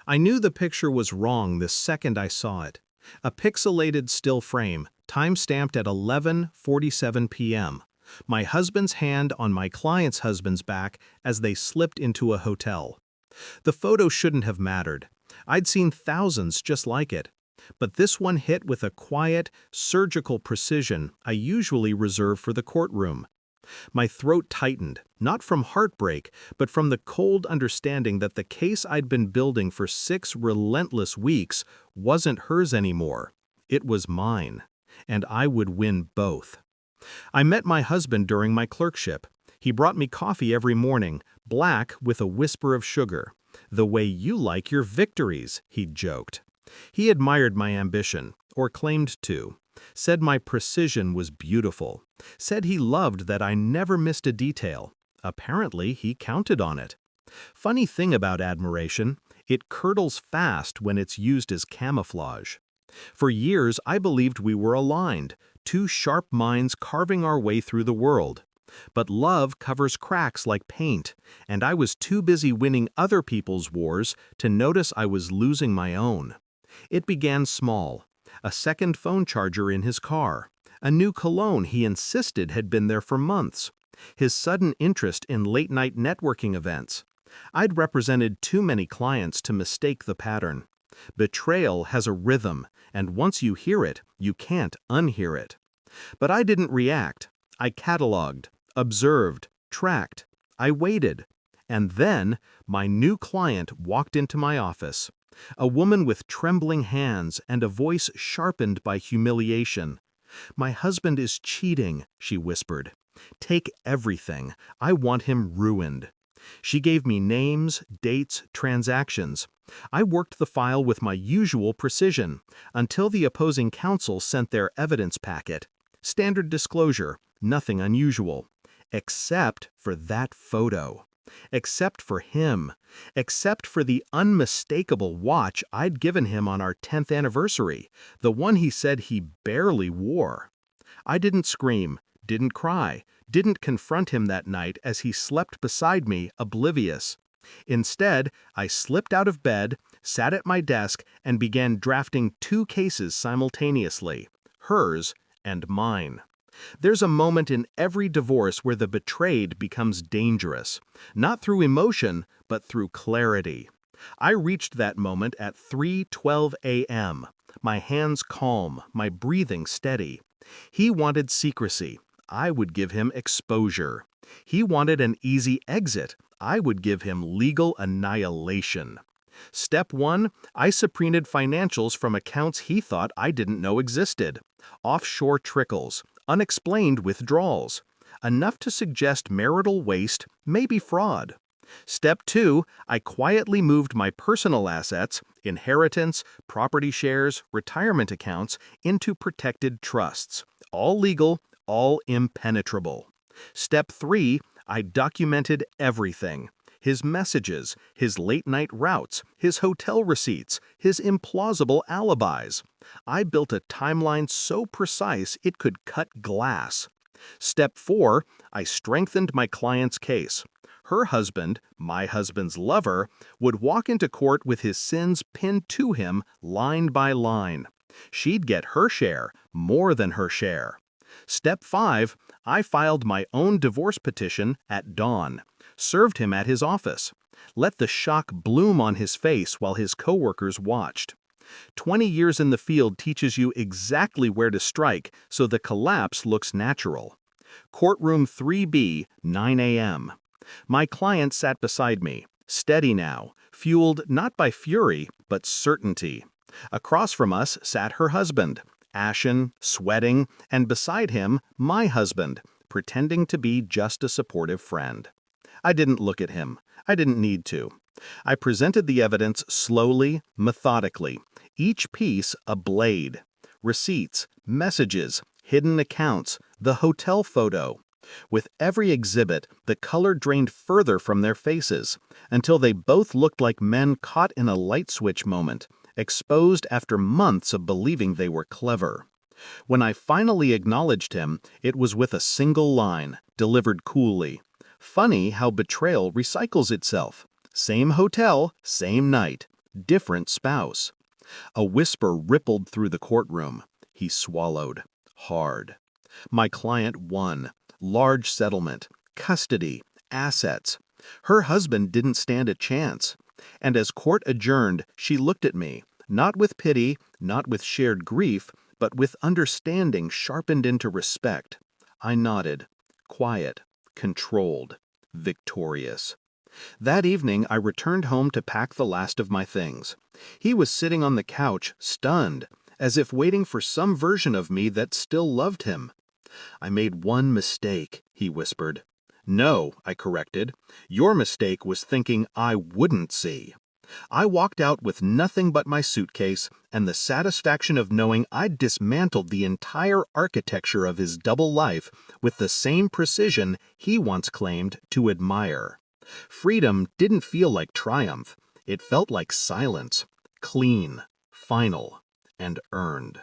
I knew the picture was wrong the second I saw it. A pixelated still frame, time-stamped at 11:47 p.m. My husband's hand on my client's husband's back as they slipped into a hotel. The photo shouldn't have mattered. I'd seen thousands just like it. But this one hit with a quiet, surgical precision I usually reserve for the courtroom. My throat tightened, not from heartbreak, but from the cold understanding that the case I'd been building for 6 relentless weeks wasn't hers anymore. It was mine, and I would win both. I met my husband during my clerkship. He brought me coffee every morning, black with a whisper of sugar. "The way you like your victories," he'd joked. He admired my ambition, or claimed to. Said my precision was beautiful. Said he loved that I never missed a detail. Apparently, he counted on it. Funny thing about admiration, it curdles fast when it's used as camouflage. For years, I believed we were aligned, two sharp minds carving our way through the world. But love covers cracks like paint, and I was too busy winning other people's wars to notice I was losing my own. It began small. A second phone charger in his car, a new cologne he insisted had been there for months, his sudden interest in late-night networking events. I'd represented too many clients to mistake the pattern. Betrayal has a rhythm, and once you hear it, you can't unhear it. But I didn't react. I cataloged, observed, tracked. I waited. And then, my new client walked into my office. A woman with trembling hands and a voice sharpened by humiliation. "My husband is cheating," she whispered. "Take everything. I want him ruined." She gave me names, dates, transactions. I worked the file with my usual precision until the opposing counsel sent their evidence packet. Standard disclosure, nothing unusual. Except for that photo. Except for him. Except for the unmistakable watch I'd given him on our 10th anniversary, the one he said he barely wore. I didn't scream, didn't cry, didn't confront him that night as he slept beside me, oblivious. Instead, I slipped out of bed, sat at my desk, and began drafting 2 cases simultaneously, hers and mine. There's a moment in every divorce where the betrayed becomes dangerous, not through emotion, but through clarity. I reached that moment at 3:12 a.m., my hands calm, my breathing steady. He wanted secrecy. I would give him exposure. He wanted an easy exit. I would give him legal annihilation. Step 1, I subpoenaed financials from accounts he thought I didn't know existed. Offshore trickles, unexplained withdrawals, enough to suggest marital waste, maybe fraud. Step 2, I quietly moved my personal assets, inheritance, property shares, retirement accounts, into protected trusts. All legal, all impenetrable. Step 3, I documented everything. His messages, his late-night routes, his hotel receipts, his implausible alibis. I built a timeline so precise it could cut glass. Step 4, I strengthened my client's case. Her husband, my husband's lover, would walk into court with his sins pinned to him line by line. She'd get her share, more than her share. Step 5, I filed my own divorce petition at dawn. Served him at his office. Let the shock bloom on his face while his coworkers watched. 20 years in the field teaches you exactly where to strike so the collapse looks natural. Courtroom 3B, 9 a.m. My client sat beside me, steady now, fueled not by fury, but certainty. Across from us sat her husband, ashen, sweating, and beside him, my husband, pretending to be just a supportive friend. I didn't look at him. I didn't need to. I presented the evidence slowly, methodically, each piece a blade. Receipts, messages, hidden accounts, the hotel photo. With every exhibit, the color drained further from their faces, until they both looked like men caught in a light switch moment, exposed after months of believing they were clever. When I finally acknowledged him, it was with a single line, delivered coolly. Funny how betrayal recycles itself. Same hotel, same night. different spouse. A whisper rippled through the courtroom. He swallowed. Hard. My client won. Large settlement. Custody. Assets. Her husband didn't stand a chance. And as court adjourned, she looked at me, not with pity, not with shared grief, but with understanding sharpened into respect. I nodded. Quiet. Controlled. Victorious. That evening, I returned home to pack the last of my things. He was sitting on the couch, stunned, as if waiting for some version of me that still loved him. "I made one mistake," he whispered. "No," I corrected. "Your mistake was thinking I wouldn't see." I walked out with nothing but my suitcase and the satisfaction of knowing I'd dismantled the entire architecture of his double life with the same precision he once claimed to admire. Freedom didn't feel like triumph. It felt like silence, clean, final, and earned.